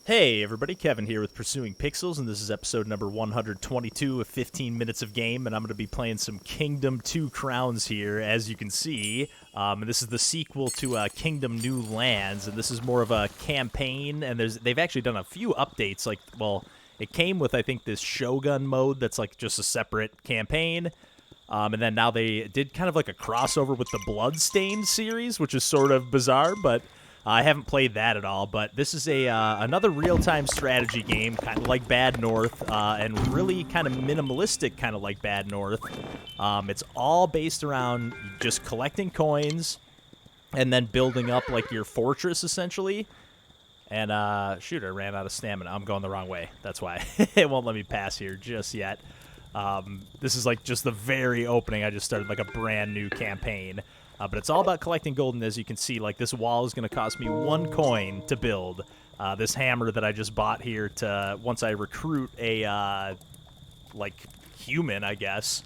Hey everybody, Kevin here with Pursuing Pixels, and this is episode number 122 of 15 Minutes of Game, and I'm going to be playing some Kingdom 2 Crowns here, as you can see. And this is the sequel to Kingdom New Lands, and this is more of a campaign, and they've actually done a few updates, it came with, I think, this Shogun mode that's like just a separate campaign, and then now they did kind of like a crossover with the Bloodstained series, which is sort of bizarre, but I haven't played that at all, but this is another real-time strategy game, kind of like Bad North, and really kind of minimalistic, kind of like Bad North. It's all based around just collecting coins and then building up like your fortress, essentially. And shoot, I ran out of stamina. I'm going the wrong way. That's why it won't let me pass here just yet. This is like just the very opening. I just started like a brand new campaign. But it's all about collecting gold, and as you can see, like, this wall is going to cost me 1 coin to build. This hammer that I just bought here to, once I recruit a, like, human, I guess,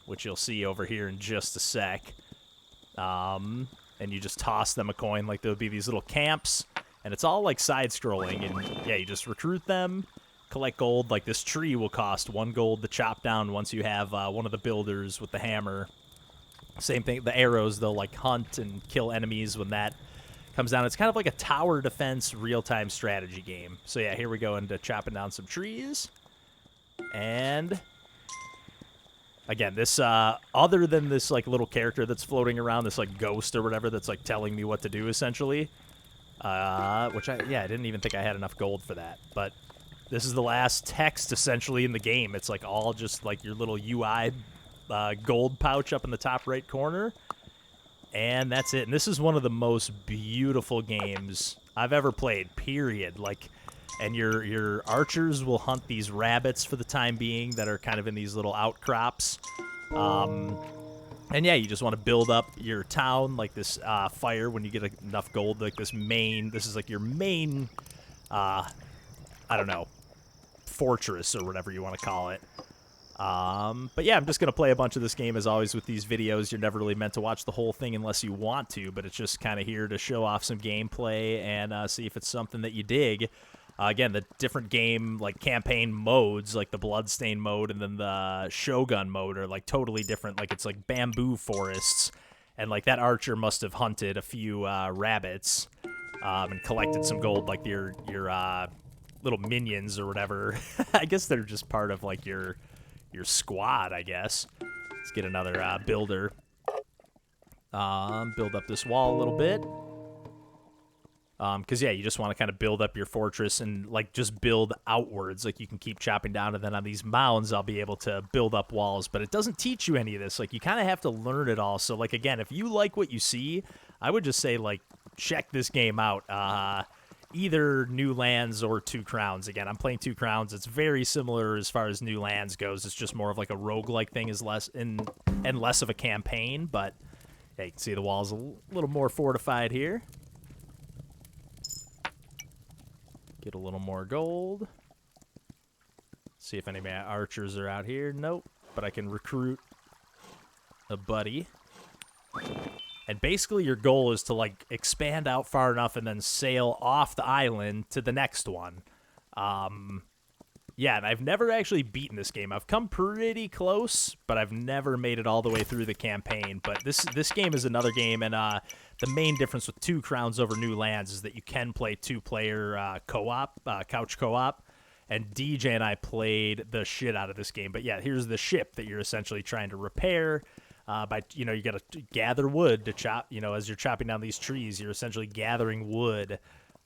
which you'll see over here in just a sec. And you just toss them a coin, like, there'll be these little camps, and it's all, like, side-scrolling, and, yeah, you just recruit them, collect gold. Like, this tree will cost 1 gold to chop down once you have one of the builders with the hammer. Same thing, the arrows, they'll like hunt and kill enemies when that comes down. It's kind of like a tower defense real-time strategy game. So yeah, here we go into chopping down some trees. And again, this, other than this like little character that's floating around, this like ghost or whatever that's like telling me what to do essentially, which I didn't even think I had enough gold for that. But this is the last text essentially in the game. It's like all just like your little UI gold pouch up in the top right corner, and that's it. And this is one of the most beautiful games I've ever played, period. Like, and your archers will hunt these rabbits for the time being that are kind of in these little outcrops, and yeah, you just want to build up your town, like this fire when you get enough gold, like this is like your main I don't know, fortress or whatever you want to call it. But yeah, I'm just going to play a bunch of this game. As always with these videos, you're never really meant to watch the whole thing unless you want to, but it's just kind of here to show off some gameplay and see if it's something that you dig. Again, the different game, like, campaign modes, like the Bloodstained mode and then the Shogun mode are, like, totally different. Like, it's like bamboo forests, and, like, that archer must have hunted a few rabbits and collected some gold, like your little minions or whatever. I guess they're just part of, like, your squad, I guess. Let's get another builder. Build up this wall a little bit. Because, yeah, you just want to kind of build up your fortress and, like, just build outwards. Like, you can keep chopping down, and then on these mounds, I'll be able to build up walls. But it doesn't teach you any of this. Like, you kind of have to learn it all. So, like, again, if you like what you see, I would just say, like, check this game out. Either New Lands or 2 Crowns. Again, I'm playing 2 Crowns. It's very similar as far as New Lands goes. It's just more of like a roguelike thing, and less of a campaign. But yeah, you can see the wall's a little more fortified here. Get a little more gold. See if any of my archers are out here. Nope. But I can recruit a buddy. And basically your goal is to, like, expand out far enough and then sail off the island to the next one. Yeah, and I've never actually beaten this game. I've come pretty close, but I've never made it all the way through the campaign. But this game is another game, and the main difference with 2 Crowns over New Lands is that you can play 2-player co-op, couch co-op. And DJ and I played the shit out of this game. But yeah, here's the ship that you're essentially trying to repair. You got to gather wood to chop. As you're chopping down these trees, you're essentially gathering wood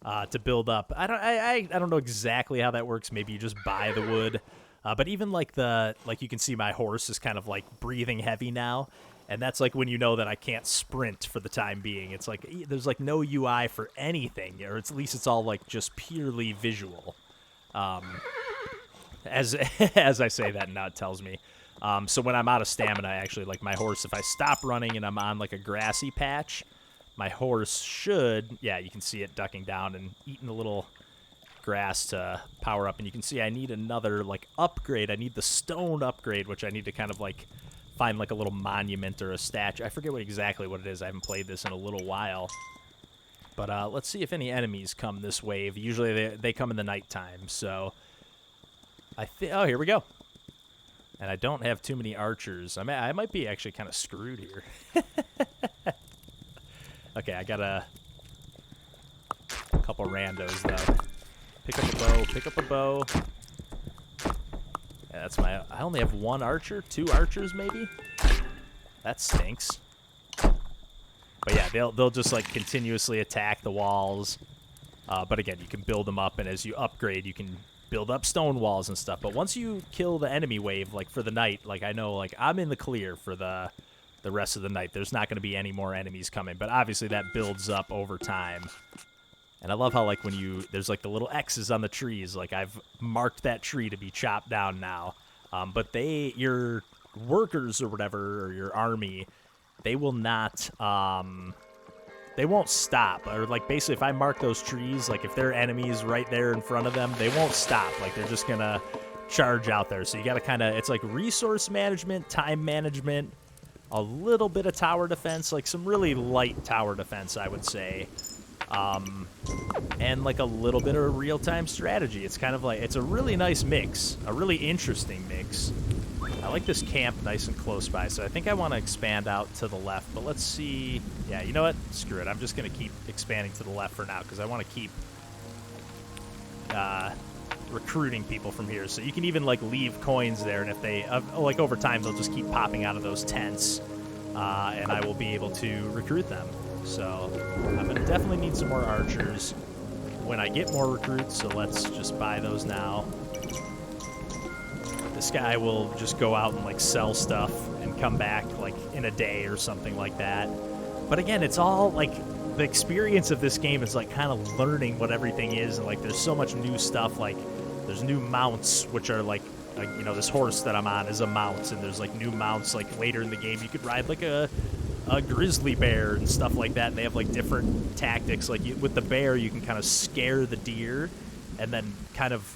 to build up. I don't know exactly how that works. Maybe you just buy the wood. But even like you can see my horse is kind of like breathing heavy now, and that's like when you know that I can't sprint for the time being. It's like there's like no UI for anything, or at least it's all like just purely visual. As I say that, now it tells me. So when I'm out of stamina, actually, like my horse, if I stop running and I'm on like a grassy patch, my horse should, yeah, you can see it ducking down and eating a little grass to power up. And you can see I need another like upgrade. I need the stone upgrade, which I need to kind of like find like a little monument or a statue. I forget exactly what it is. I haven't played this in a little while. But let's see if any enemies come this wave. Usually they come in the nighttime, so oh, here we go. And I don't have too many archers. I might be actually kind of screwed here. Okay, I got a couple randos, though. Pick up a bow, pick up a bow. Yeah, that's I only have one archer, 2 archers, maybe? That stinks. But yeah, they'll just, like, continuously attack the walls. But again, you can build them up, and as you upgrade, you can build up stone walls and stuff. But once you kill the enemy wave, like, for the night, like, I know, like, I'm in the clear for the rest of the night. There's not going to be any more enemies coming, but obviously that builds up over time. And I love how, like, there's, like, the little X's on the trees. Like, I've marked that tree to be chopped down now. But your workers or whatever, or your army, they will not, they won't stop. Or, like, basically, if I mark those trees, like, if there are enemies right there in front of them, they won't stop. Like, they're just going to charge out there. So you got to kind of, it's like resource management, time management, a little bit of tower defense, like some really light tower defense, I would say. And like a little bit of real-time strategy. It's kind of like, it's a really nice mix, a really interesting mix. I like this camp nice and close by, so I think I want to expand out to the left, but let's see. Yeah, you know what? Screw it. I'm just going to keep expanding to the left for now, because I want to keep recruiting people from here. So you can even, like, leave coins there, and if they, like, over time, they'll just keep popping out of those tents, and I will be able to recruit them. So I'm going to definitely need some more archers when I get more recruits, so let's just buy those now. This guy will just go out and, like, sell stuff and come back, like, in a day or something like that. But again, it's all, like, the experience of this game is, like, kind of learning what everything is, and, like, there's so much new stuff. Like, there's new mounts, which are, like, you know, this horse that I'm on is a mount, and there's, like, new mounts, like, later in the game you could ride, like, a grizzly bear and stuff like that, and they have, like, different tactics. Like, with the bear, you can kind of scare the deer and then kind of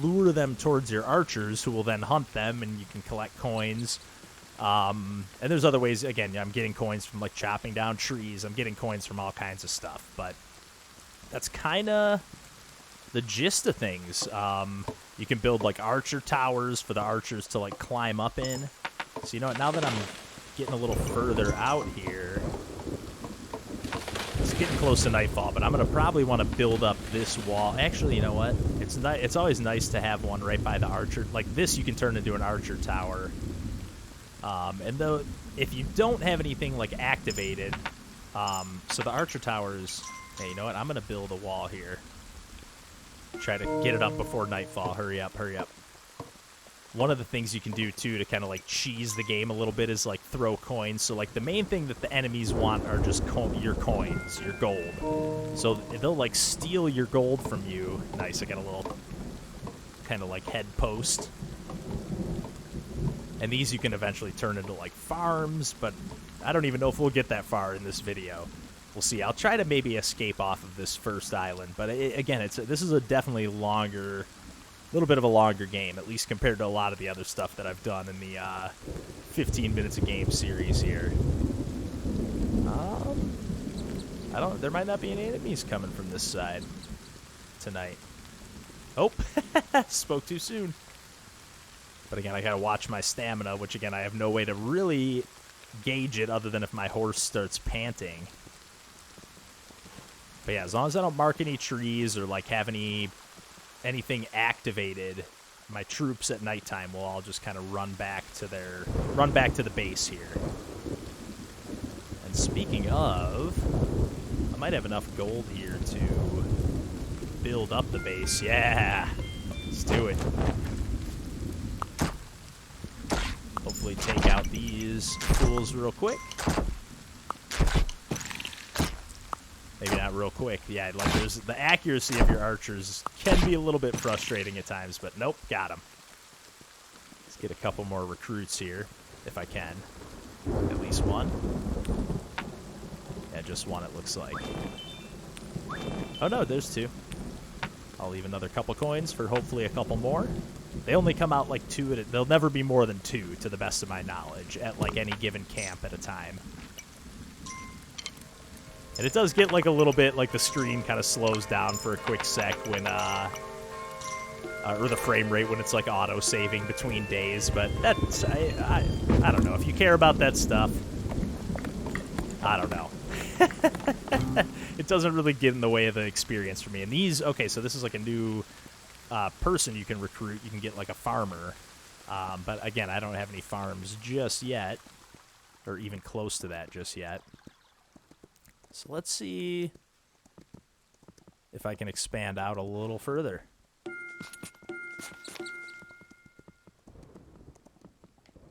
lure them towards your archers, who will then hunt them, and you can collect coins. And there's other ways. Again, I'm getting coins from, like, chopping down trees. I'm getting coins from all kinds of stuff, but that's kind of the gist of things. You can build, like, archer towers for the archers to, like, climb up in. So, you know what, now that I'm getting a little further out here, it's getting close to nightfall, but I'm going to probably want to build up this wall. Actually, you know what? It's always nice to have one right by the archer. Like, this you can turn into an archer tower. And though, if you don't have anything, like, activated, so the archer towers, hey, you know what? I'm going to build a wall here. Try to get it up before nightfall. Hurry up, hurry up. One of the things you can do, too, to kind of, like, cheese the game a little bit is, like, throw coins. So, like, the main thing that the enemies want are just your coins, your gold. So they'll, like, steal your gold from you. Nice, I got a little kind of, like, head post. And these you can eventually turn into, like, farms, but I don't even know if we'll get that far in this video. We'll see. I'll try to maybe escape off of this first island. But, again, this is a definitely longer... little bit of a longer game, at least compared to a lot of the other stuff that I've done in the 15 minutes a game series here. There might not be any enemies coming from this side tonight. Oh, spoke too soon. But again, I gotta watch my stamina, which again, I have no way to really gauge it other than if my horse starts panting. But yeah, as long as I don't mark any trees or, like, have anything activated, my troops at nighttime will all just kind of run back to the base here. And speaking of, I might have enough gold here to build up the base. Yeah, let's do it. Hopefully take out these fools real quick. Maybe not real quick. Yeah, like, the accuracy of your archers can be a little bit frustrating at times, but nope, got them. Let's get a couple more recruits here, if I can. At least one. Yeah, just one, it looks like. Oh no, there's 2. I'll leave another couple coins for hopefully a couple more. They only come out, like, 2 at they'll never be more than 2, to the best of my knowledge, at, like, any given camp at a time. And it does get like a little bit, like the screen kind of slows down for a quick sec when, or the frame rate when it's like auto-saving between days. But that's, I don't know. If you care about that stuff, I don't know. It doesn't really get in the way of the experience for me. And these, okay, so this is like a new person you can recruit. You can get like a farmer. But again, I don't have any farms just yet, or even close to that just yet. So let's see if I can expand out a little further.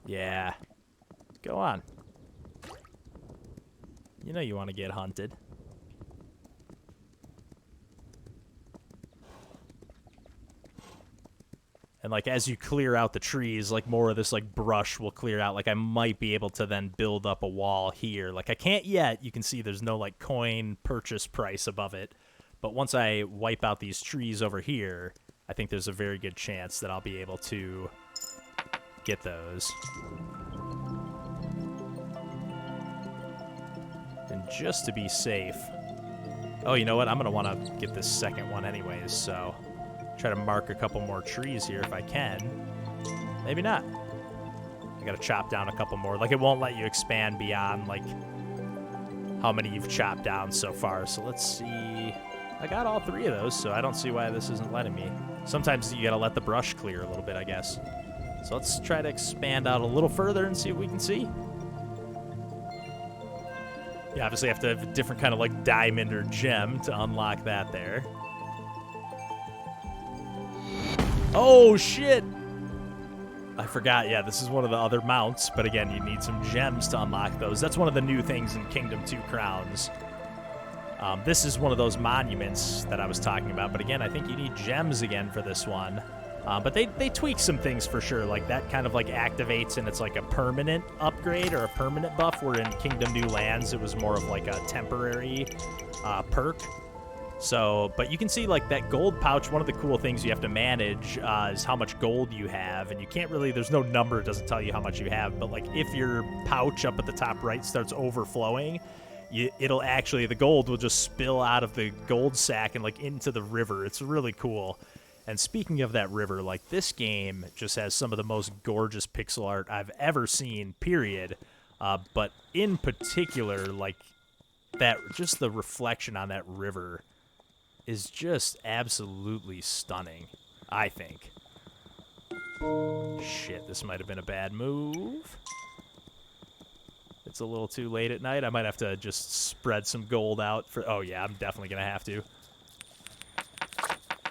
Yeah. Go on. You know you want to get hunted. And, like, as you clear out the trees, like, more of this, like, brush will clear out. Like, I might be able to then build up a wall here. Like, I can't yet. You can see there's no, like, coin purchase price above it. But once I wipe out these trees over here, I think there's a very good chance that I'll be able to get those. And just to be safe... Oh, you know what? I'm going to want to get this second one anyways, so... Try to mark a couple more trees here if I can. Maybe not. I gotta chop down a couple more. Like, it won't let you expand beyond, like, how many you've chopped down so far. So let's see. I got all 3 of those, so I don't see why this isn't letting me. Sometimes you gotta let the brush clear a little bit, I guess. So let's try to expand out a little further and see what we can see. You obviously have to have a different kind of, like, diamond or gem to unlock that there. Oh, shit! I forgot, yeah, this is one of the other mounts, but again, you need some gems to unlock those. That's one of the new things in Kingdom 2 Crowns. This is one of those monuments that I was talking about, but again, I think you need gems again for this one. But they tweak some things for sure, like that kind of like activates and it's like a permanent upgrade or a permanent buff, where in Kingdom New Lands it was more of like a temporary perk. So, but you can see, like, that gold pouch, one of the cool things you have to manage is how much gold you have, and you can't really, there's no number, it doesn't tell you how much you have, but, like, if your pouch up at the top right starts overflowing, it'll actually, the gold will just spill out of the gold sack and, like, into the river. It's really cool. And speaking of that river, like, this game just has some of the most gorgeous pixel art I've ever seen, period. But in particular, like, that, just the reflection on that river is just absolutely stunning, I think. Shit, this might have been a bad move. It's a little too late at night. I might have to just spread some gold out for... Oh, yeah, I'm definitely going to have to.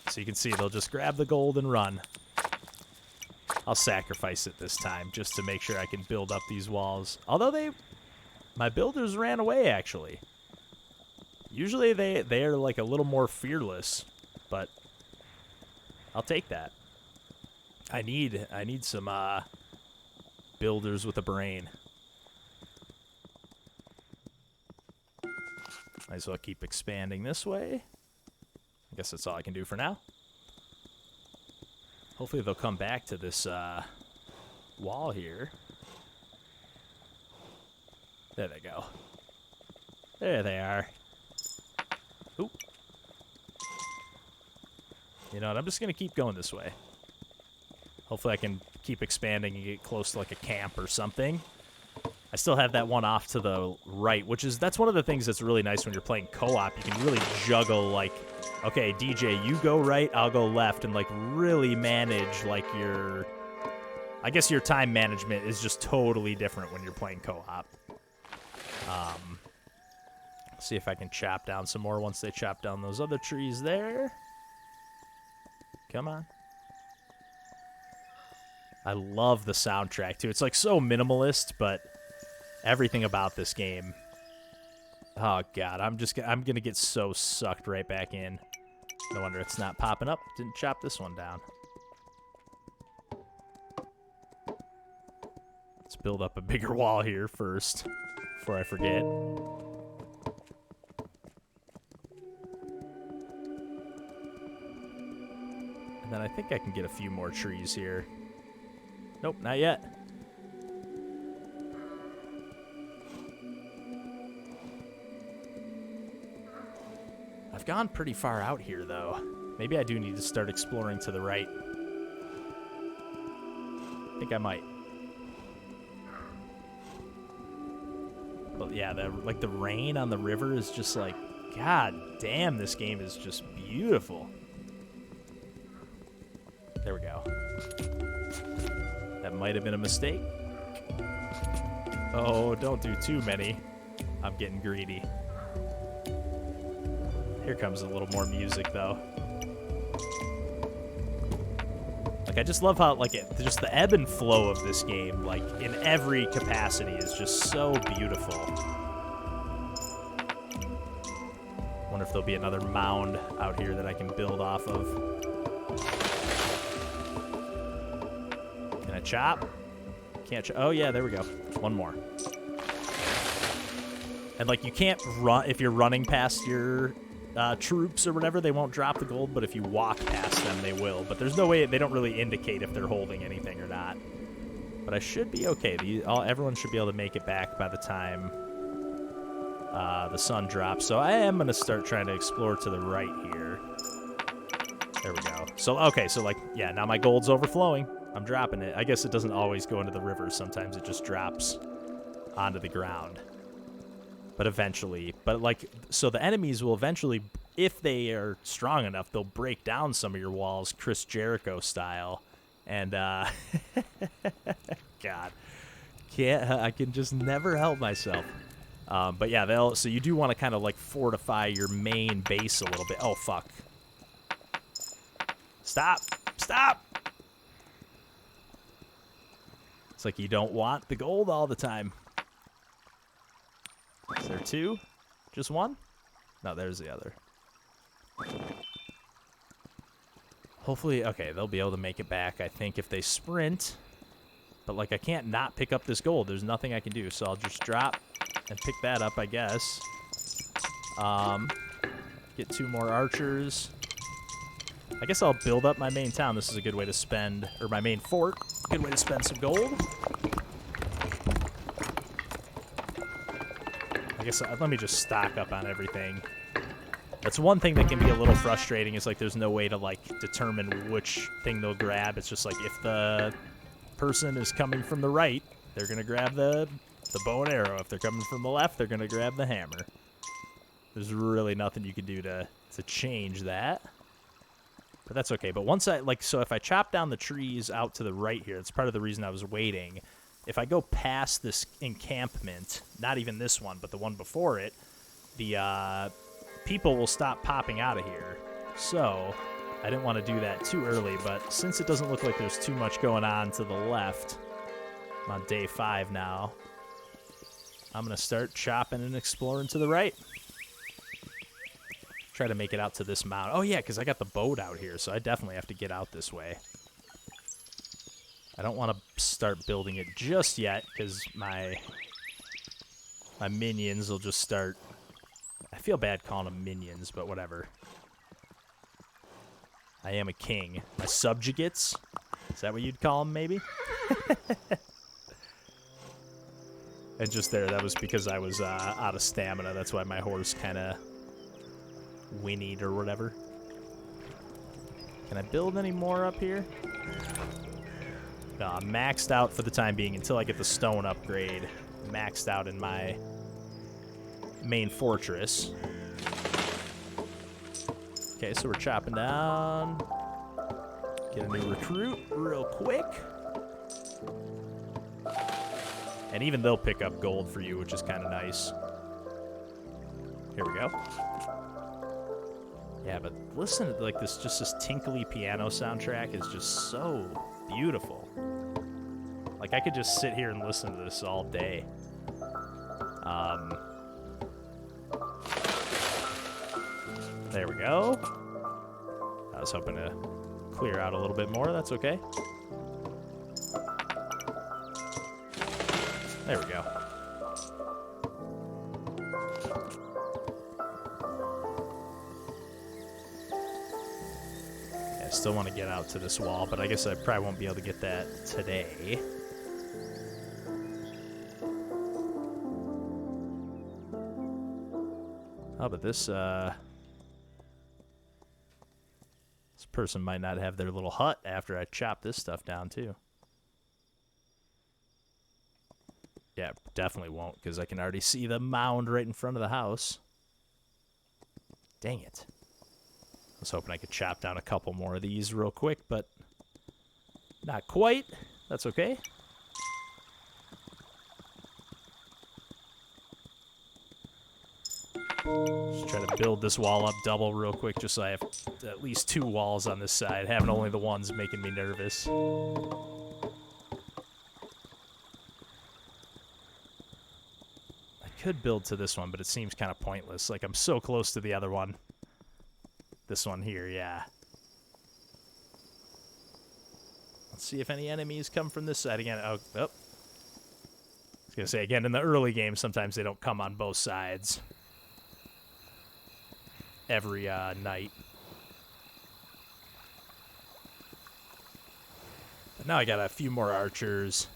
So you can see they'll just grab the gold and run. I'll sacrifice it this time just to make sure I can build up these walls. Although my builders ran away, actually. Usually they're like a little more fearless, but I'll take that. I need some builders with a brain. Might as well keep expanding this way. I guess that's all I can do for now. Hopefully they'll come back to this wall here. There they go. There they are. Oop. You know what? I'm just going to keep going this way. Hopefully I can keep expanding and get close to like a camp or something. I still have that one off to the right, that's one of the things that's really nice when you're playing co-op. You can really juggle, like, okay, DJ, you go right, I'll go left, and like really manage like your... I guess your time management is just totally different when you're playing co-op. See if I can chop down some more once they chop down those other trees there. Come on. I love the soundtrack, too. It's, like, so minimalist, but everything about this game... Oh, God. I'm going to get so sucked right back in. No wonder it's not popping up. Didn't chop this one down. Let's build up a bigger wall here first, before I forget. And then I think I can get a few more trees here. Nope, not yet. gone pretty far out here, though. Maybe I do need to start exploring to the right. I think I might. But yeah, the rain on the river is just like, god damn, this game is just beautiful. There we go. That might have been a mistake. Oh, don't do too many. I'm getting greedy. Here comes a little more music, though. Like, I just love how, like, just the ebb and flow of this game, like, in every capacity is just so beautiful. Wonder if there'll be another mound out here that I can build off of. Can I chop? Can't chop. Oh, yeah, there we go. One more. And, like, you can't run, if you're running past your troops or whatever, they won't drop the gold, but if you walk past them, they will. But there's no way, they don't really indicate if they're holding anything or not. But I should be okay. Everyone should be able to make it back by the time the sun drops. So I am going to start trying to explore to the right here. There we go. So, okay, so, like, yeah, now my gold's overflowing. I'm dropping it. I guess it doesn't always go into the river. Sometimes it just drops onto the ground. But eventually, so the enemies will eventually, if they are strong enough, they'll break down some of your walls, Chris Jericho style. And, God, I can just never help myself. But yeah, so you do want to kind of, like, fortify your main base a little bit. Oh, fuck. Stop! Stop! It's like you don't want the gold all the time. Is there two? Just one? No, there's the other. Hopefully, okay, they'll be able to make it back, I think, if they sprint. But, like, I can't not pick up this gold. There's nothing I can do, so I'll just drop and pick that up, I guess. Get two more archers. I guess I'll build up my main town. This is a good way to spend, or my main fort. Good way to spend some gold. I guess let me just stock up on everything. That's one thing that can be a little frustrating, is like there's no way to like determine which thing they'll grab. It's just like if the person is coming from the right, they're going to grab the bow and arrow. If they're coming from the left, they're going to grab the hammer. There's really nothing you can do to change that. But that's okay. But once so if I chop down the trees out to the right here, that's part of the reason I was waiting. If I go past this encampment, not even this one, but the one before it, the people will stop popping out of here. So I didn't want to do that too early, but since it doesn't look like there's too much going on to the left, I'm on day 5 now, I'm going to start chopping and exploring to the right. Try to make it out to this mountain. Oh, yeah, because I got the boat out here, so I definitely have to get out this way. I don't want to start building it just yet, because my minions will just start... I feel bad calling them minions, but whatever. I am a king. My subjugates? Is that what you'd call them, maybe? And just there, that was because I was out of stamina. That's why my horse kind of whinnied or whatever. Can I build any more up here? No, I'm maxed out for the time being until I get the stone upgrade. Maxed out in my main fortress. Okay, so we're chopping down. Get a new recruit real quick. And even they'll pick up gold for you, which is kind of nice. Here we go. Yeah, but listen to like this tinkly piano soundtrack is just so beautiful. Like I could just sit here and listen to this all day. There we go. I was hoping to clear out a little bit more. That's okay. There we go. I still want to get out to this wall, but I guess I probably won't be able to get that today. Oh, but this person might not have their little hut after I chop this stuff down, too. Yeah, definitely won't, because I can already see the mound right in front of the house. Dang it. I was hoping I could chop down a couple more of these real quick, but not quite. That's okay. Just try to build this wall up double real quick, just so I have at least 2 walls on this side. Having only the one's making me nervous. I could build to this one, but it seems kind of pointless. Like, I'm so close to the other one. This one here, yeah. Let's see if any enemies come from this side again. Oh. I was going to say, again, in the early game, sometimes they don't come on both sides every night. But now I got a few more archers.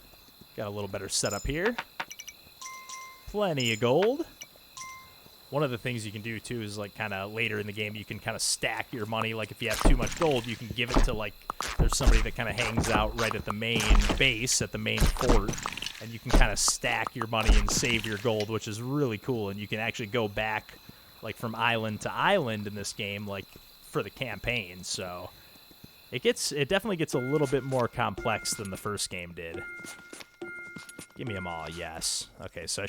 Got a little better setup here. Plenty of gold. One of the things you can do, too, is, like, kind of later in the game, you can kind of stack your money. Like, if you have too much gold, you can give it to, like, there's somebody that kind of hangs out right at the main base, at the main fort, and you can kind of stack your money and save your gold, which is really cool. And you can actually go back, like, from island to island in this game, like, for the campaign. So it definitely gets a little bit more complex than the first game did. Give me them all, yes. Okay, so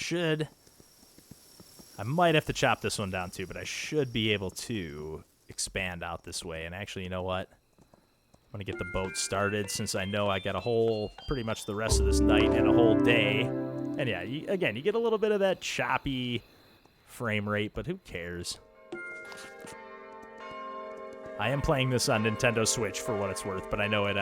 I might have to chop this one down too, but I should be able to expand out this way. And actually, you know what? I'm going to get the boat started since I know I got pretty much the rest of this night and a whole day. And yeah, again, you get a little bit of that choppy frame rate, but who cares? I am playing this on Nintendo Switch for what it's worth, but I know it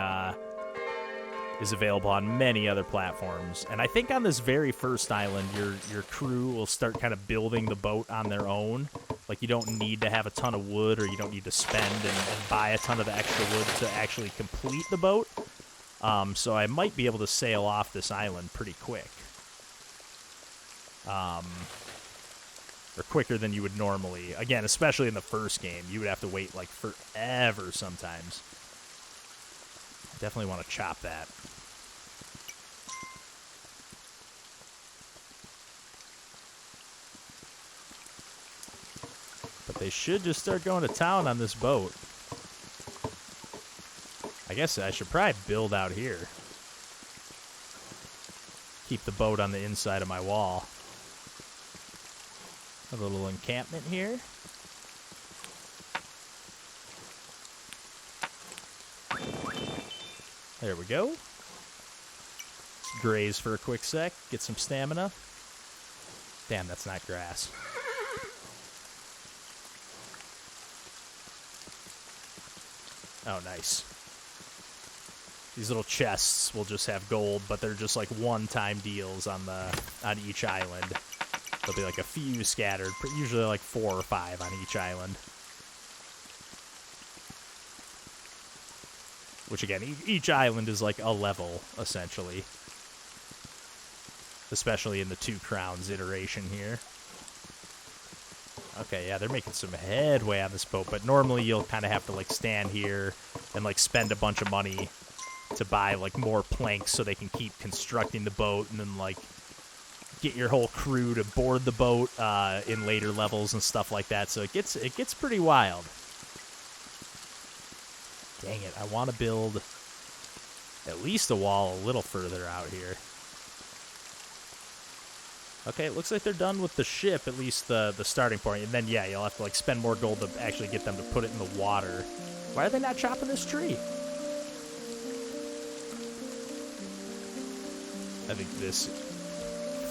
is available on many other platforms. And I think on this very first island, your crew will start kind of building the boat on their own. Like, you don't need to have a ton of wood, or you don't need to spend and buy a ton of the extra wood to actually complete the boat. So I might be able to sail off this island pretty quick. Or quicker than you would normally. Again, especially in the first game, you would have to wait, like, forever sometimes. Definitely want to chop that. But they should just start going to town on this boat. I guess I should probably build out here. Keep the boat on the inside of my wall. A little encampment here. There we go. Let's graze for a quick sec. Get some stamina. Damn, that's not grass. Oh, nice. These little chests will just have gold, but they're just like one-time deals on each island. There'll be like a few scattered, usually like 4 or 5 on each island. Which, again, each island is like a level, essentially. Especially in the 2 Crowns iteration here. Okay, yeah, they're making some headway on this boat, but normally you'll kind of have to, like, stand here and, like, spend a bunch of money to buy, like, more planks so they can keep constructing the boat, and then, like, get your whole crew to board the boat in later levels and stuff like that. So it gets pretty wild. Dang it, I want to build at least a wall a little further out here. Okay, it looks like they're done with the ship, at least the starting point. And then, yeah, you'll have to, like, spend more gold to actually get them to put it in the water. Why are they not chopping this tree? I think this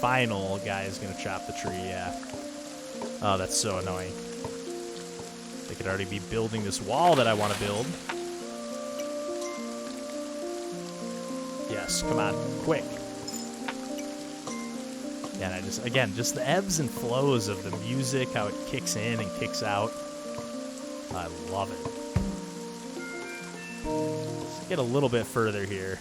final guy is going to chop the tree, yeah. Oh, that's so annoying. They could already be building this wall that I want to build. Yes, come on, quick. Yeah, and just the ebbs and flows of the music, how it kicks in and kicks out. I love it. Let's get a little bit further here.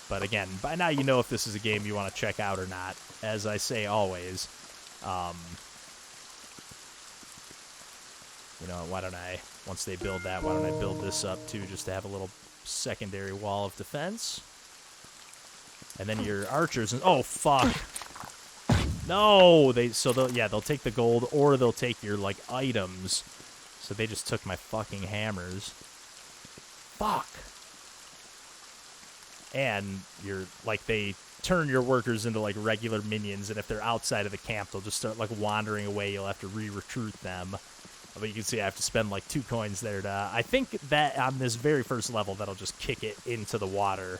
But again, by now you know if this is a game you want to check out or not. As I say always, You know, why don't I, once they build that, why don't I build this up too, just to have a little secondary wall of defense. And then your archers, and oh fuck. No, they'll take the gold, or they'll take your like items. So they just took my fucking hammers. Fuck. And they turn your workers into like regular minions, and if they're outside of the camp, they'll just start like wandering away. You'll have to re-recruit them. But you can see I have to spend like 2 coins there to, I think that on this very first level, that'll just kick it into the water.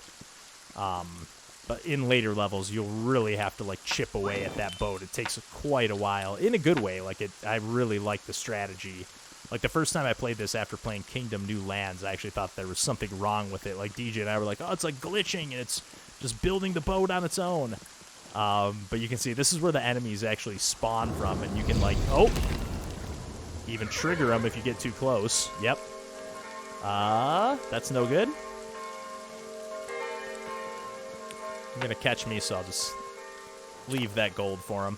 But in later levels, you'll really have to like chip away at that boat. It takes quite a while, in a good way. Like I really like the strategy. Like the first time I played this after playing Kingdom New Lands, I actually thought there was something wrong with it. Like DJ and I were like, oh, it's like glitching, and it's just building the boat on its own. But you can see this is where the enemies actually spawn from, and you can like, oh, even trigger them if you get too close. Yep. That's no good. You're gonna catch me, so I'll just leave that gold for him.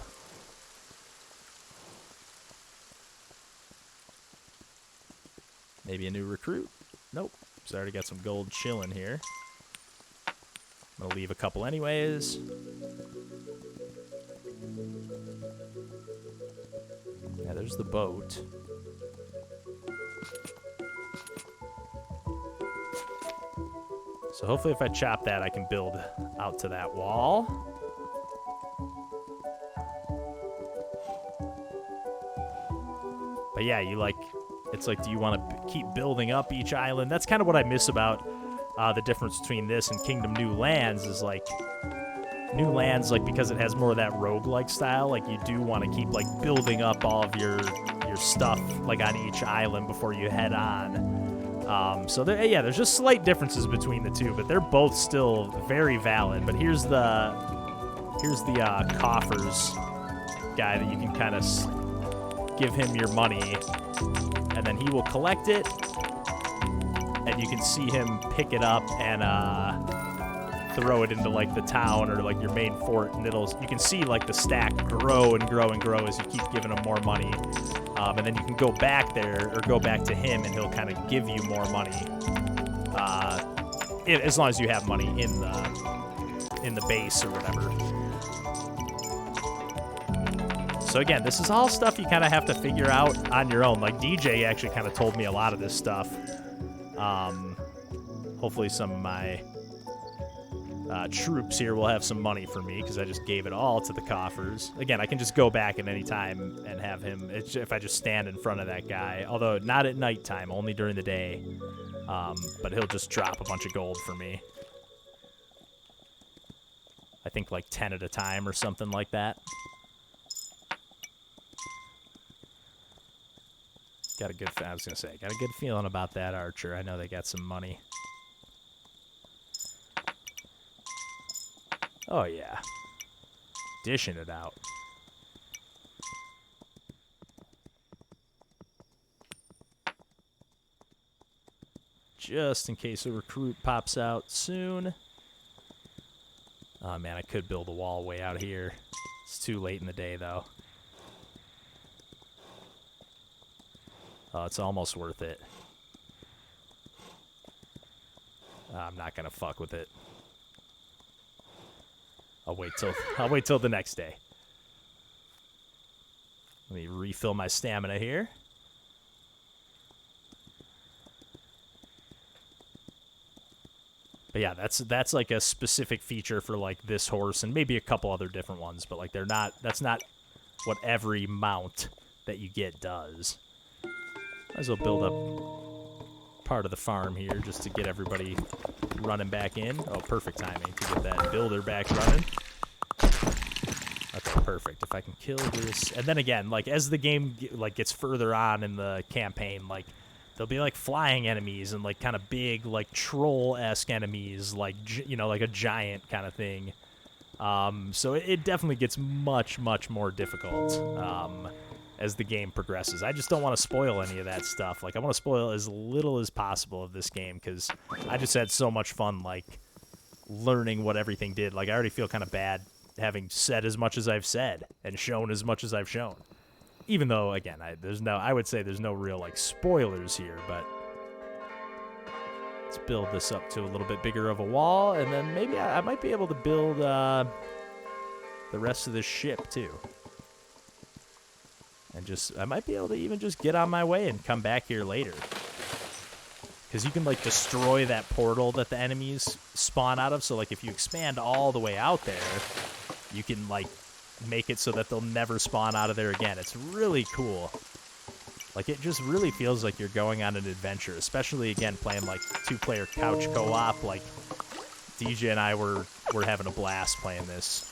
Maybe a new recruit? Nope. He's already got some gold chilling here. I'm gonna leave a couple anyways. Yeah, there's the boat. So hopefully if I chop that, I can build out to that wall. But yeah, it's like, do you want to keep building up each island? That's kind of what I miss about the difference between this and Kingdom New Lands is like, New Lands, like, because it has more of that roguelike style, like, you do want to keep, like, building up all of your stuff, like, on each island before you head on. So, there's just slight differences between the two, but they're both still very valid. But here's the coffers guy that you can kind of give him your money, and then he will collect it, and you can see him pick it up and throw it into like the town or like your main fort, and you can see like the stack grow and grow and grow as you keep giving him more money. And then you can go back there or go back to him, and he'll kind of give you more money. As long as you have money in the base or whatever. So again, this is all stuff you kind of have to figure out on your own. Like DJ actually kind of told me a lot of this stuff. Hopefully some of my troops here will have some money for me, because I just gave it all to the coffers. Again, I can just go back at any time and have him, if I just stand in front of that guy. Although not at nighttime, only during the day. But he'll just drop a bunch of gold for me. I think like 10 at a time or something like that. Got a good feeling about that archer. I know they got some money. Oh, yeah. Dishing it out. Just in case a recruit pops out soon. Oh, man, I could build a wall way out here. It's too late in the day, though. Oh, it's almost worth it. I'm not going to fuck with it. I'll wait till the next day. Let me refill my stamina here. But yeah, that's like a specific feature for like this horse and maybe a couple other different ones, but like that's not what every mount that you get does. Might as well build up part of the farm here just to get everybody running back in. Oh, perfect timing to get that builder back running. That's perfect. If I can kill this, and then again, like as the game like gets further on in the campaign, like there'll be like flying enemies and like kind of big like troll-esque enemies, like like a giant kind of thing. So it definitely gets much more difficult as the game progresses. I just don't want to spoil any of that stuff. Like I want to spoil as little as possible of this game, because I just had so much fun like learning what everything did. Like I already feel kind of bad having said as much as I've said and shown as much as I've shown. Even though, again, I would say there's no real, like, spoilers here, but let's build this up to a little bit bigger of a wall, and then maybe I might be able to build the rest of this ship, too. And I might be able to even just get on my way and come back here later. Because you can, like, destroy that portal that the enemies spawn out of. So, like, if you expand all the way out there, you can, like, make it so that they'll never spawn out of there again. It's really cool. Like, it just really feels like you're going on an adventure. Especially, again, playing, like, 2-player couch co-op. Like, DJ and I were having a blast playing this.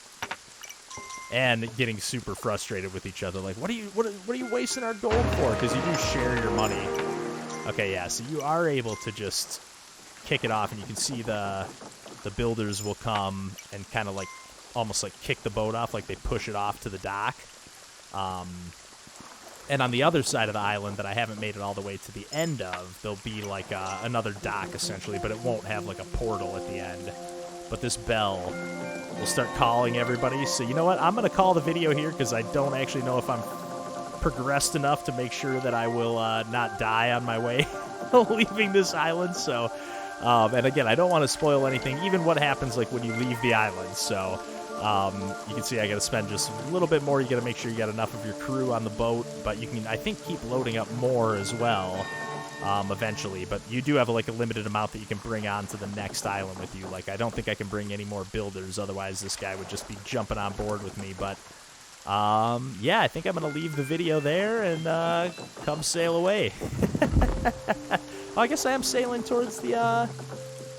And getting super frustrated with each other. Like, what are you wasting our gold for? Because you do share your money. Okay, yeah, so you are able to just kick it off, and you can see the builders will come and kind of like almost like kick the boat off, like they push it off to the dock. And on the other side of the island that I haven't made it all the way to the end of, there'll be like another dock essentially, but it won't have like a portal at the end. But this bell will start calling everybody. So you know what? I'm going to call the video here because I don't actually know if I'm progressed enough to make sure that I will not die on my way leaving this island. So, and again, I don't want to spoil anything, even what happens like when you leave the island. So you can see I got to spend just a little bit more. You got to make sure you got enough of your crew on the boat, but you can, I think, keep loading up more as well eventually. But you do have like a limited amount that you can bring on to the next island with you. Like, I don't think I can bring any more builders, otherwise this guy would just be jumping on board with me. But yeah, I think I'm going to leave the video there and come sail away. Oh, I guess I am sailing towards the,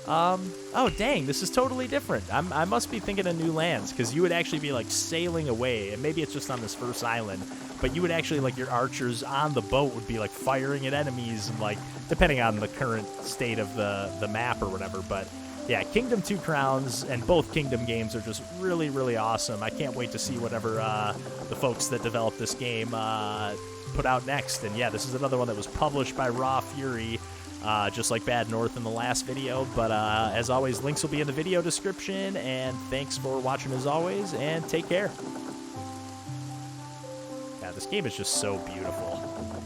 oh, dang, this is totally different. I must be thinking of new lands, because you would actually be, like, sailing away, and maybe it's just on this first island, but you would actually, like, your archers on the boat would be, like, firing at enemies, and, like, depending on the current state of the map or whatever, but yeah, Kingdom 2 Crowns and both Kingdom games are just really, really awesome. I can't wait to see whatever the folks that developed this game put out next. And yeah, this is another one that was published by Raw Fury, just like Bad North in the last video. But as always, links will be in the video description. And thanks for watching as always, and take care. Yeah, this game is just so beautiful.